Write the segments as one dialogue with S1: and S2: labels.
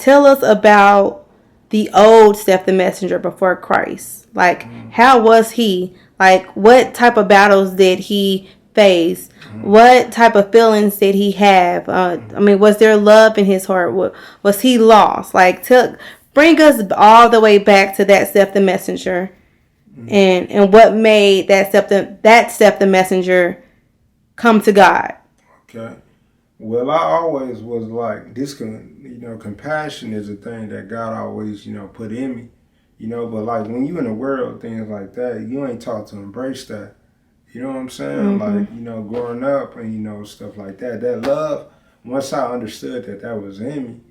S1: tell us about the old Stef the Messenger before Christ. Like, how was he? Like, what type of battles did he face? What type of feelings did he have? Was there love in his heart? Was he lost? Like, bring us all the way back to that Stef the Messenger, and what made that Stef the Messenger come to God.
S2: Okay. Well, I always was like this. Compassion is a thing that God always, put in me. But like when you in the world, things like that, you ain't taught to embrace that. You know what I'm saying? Like, growing up and, stuff like that. That love, once I understood that was in me,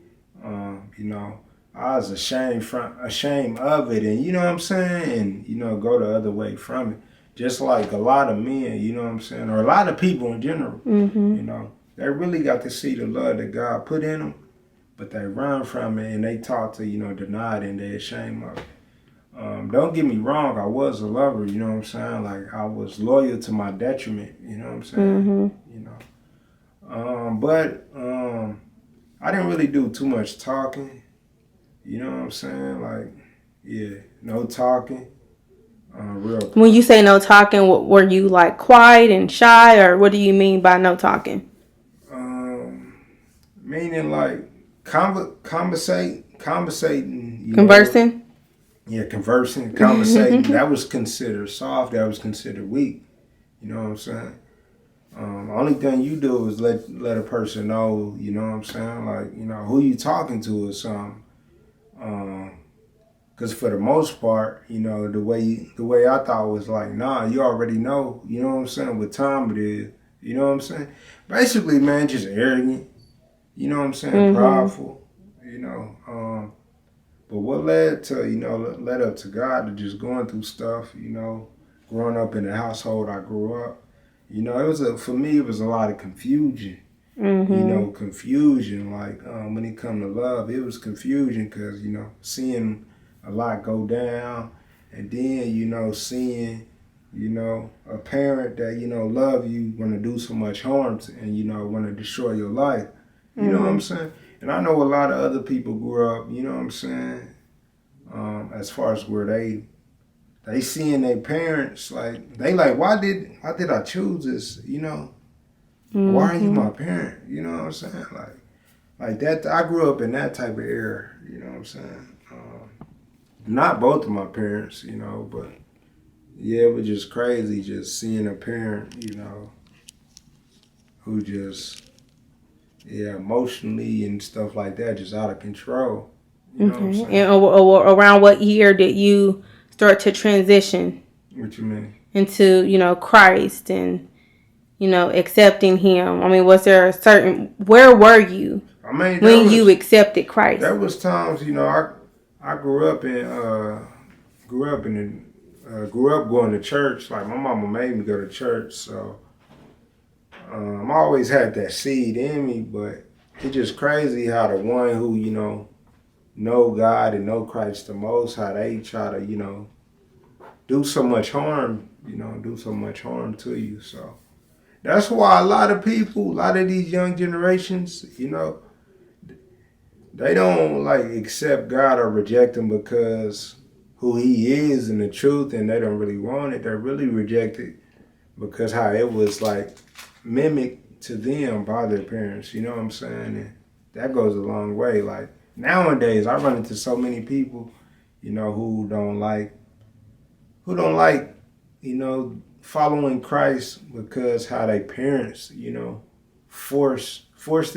S2: I was ashamed of it, and you know what I'm saying? And, go the other way from it. Just like a lot of men, you know what I'm saying? Or a lot of people in general, they really got to see the love that God put in them, but they run from it and they taught to, deny it and they're ashamed of it. Don't get me wrong, I was a lover, you know what I'm saying? Like, I was loyal to my detriment, you know what I'm saying? But I didn't really do too much talking, you know what I'm saying? Like, yeah, no talking. Real.
S1: When you say no talking, were you like quiet and shy, or what do you mean by no talking?
S2: Meaning like conversating,
S1: conversing.
S2: Conversing, conversating. That was considered soft. That was considered weak. You know what I'm saying? Only thing you do is let a person know. You know what I'm saying? Like, who you talking to or something. Because for the most part, the way I thought was like, nah, you already know. You know what I'm saying? What time it is. You know what I'm saying? Basically, man, just arrogant. You know what I'm saying? Prideful. But what led up to God to just going through stuff, growing up in the household I grew up, for me, it was a lot of confusion. Confusion, like when it come to love, it was confusion because, seeing a lot go down and then, seeing, a parent that, love you, want to do so much harm to, and, want to destroy your life. You know what I'm saying? And I know a lot of other people grew up, you know what I'm saying, as far as where they seeing their parents, like, they like, why did I choose this, Why are you my parent? You know what I'm saying? Like that, I grew up in that type of era, you know what I'm saying? Not both of my parents, but yeah, it was just crazy just seeing a parent, who just, emotionally and stuff like that, just out of control. You know what I'm saying?
S1: And around what year did you start to transition?
S2: What you mean?
S1: Into, Christ and, accepting him? Was there a certain, where were you when you accepted Christ?
S2: There was times, I grew up going to church. Like, my mama made me go to church, so I always had that seed in me, but it's just crazy how the one who, know God and know Christ the most, how they try to, do so much harm, to you. So that's why a lot of these young generations, they don't like accept God or reject him because who he is and the truth, and they don't really want it. They really reject it because how it was like mimicked to them by their parents, you know what I'm saying? And that goes a long way. Like, nowadays I run into so many people, who don't like, following Christ because how their parents, forced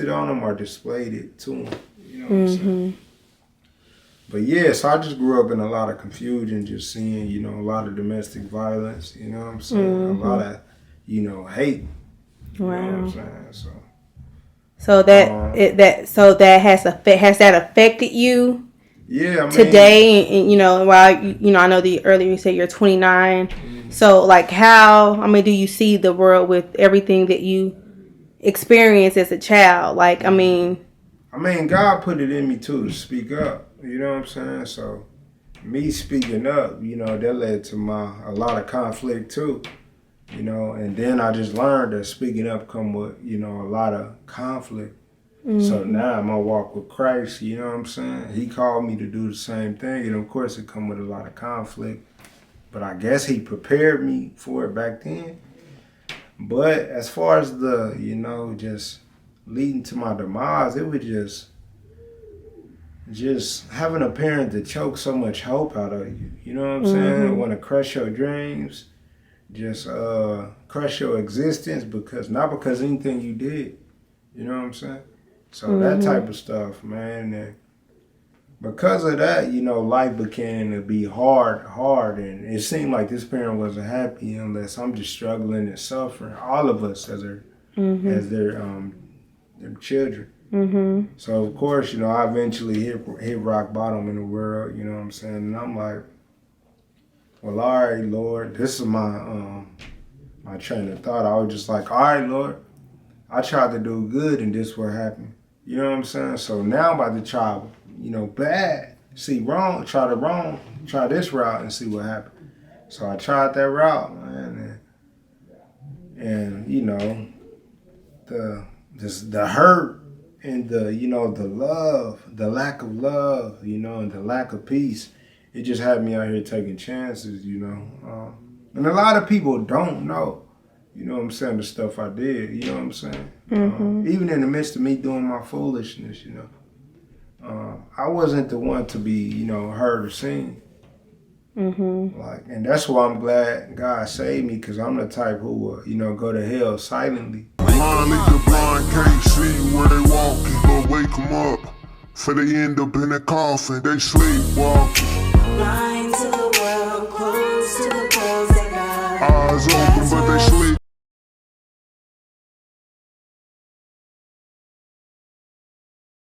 S2: it on them or displayed it to them. You know what I'm saying? But yeah, so I just grew up in a lot of confusion, just seeing, a lot of domestic violence, you know what I'm saying? A lot of, hate. You know what I'm saying? So
S1: that has that affected you?
S2: Yeah,
S1: today, and while I know that earlier you said you're 29. So like, how do you see the world with everything that you experienced as a child? Like,
S2: God put it in me too to speak up. You know what I'm saying? So me speaking up, that led to a lot of conflict too. And then I just learned that speaking up come with, a lot of conflict. So now my walk with Christ, you know what I'm saying? He called me to do the same thing, and of course it come with a lot of conflict. But I guess he prepared me for it back then. But as far as the, just leading to my demise, it was just having a parent that choke so much hope out of you. You know what I'm saying? Want to crush your dreams, just crush your existence not because anything you did. You know what I'm saying? So that type of stuff, man. And because of that, life became to be hard, and it seemed like this parent wasn't happy unless I'm just struggling and suffering. All of us as their children. So of course, I eventually hit rock bottom in the world. You know what I'm saying? And I'm like, well, all right, Lord, this is my train of thought. I was just like, all right, Lord, I tried to do good, and this what happened. You know what I'm saying? So now I'm about to try, bad. See wrong, try this route and see what happened. So I tried that route, man, and the hurt and the love, the lack of love, and the lack of peace, it just had me out here taking chances, and a lot of people don't know. You know what I'm saying? The stuff I did, you know what I'm saying? Even in the midst of me doing my foolishness, I wasn't the one to be, heard or seen. And that's why I'm glad God saved me, because I'm the type who will, go to hell silently.
S3: Blind lead the blind can't see where they walking, but wake them up, for they end up in a coffin, they sleepwalking.
S4: Blind to the world, close to the clothes they got.
S3: Eyes open, but they sleep.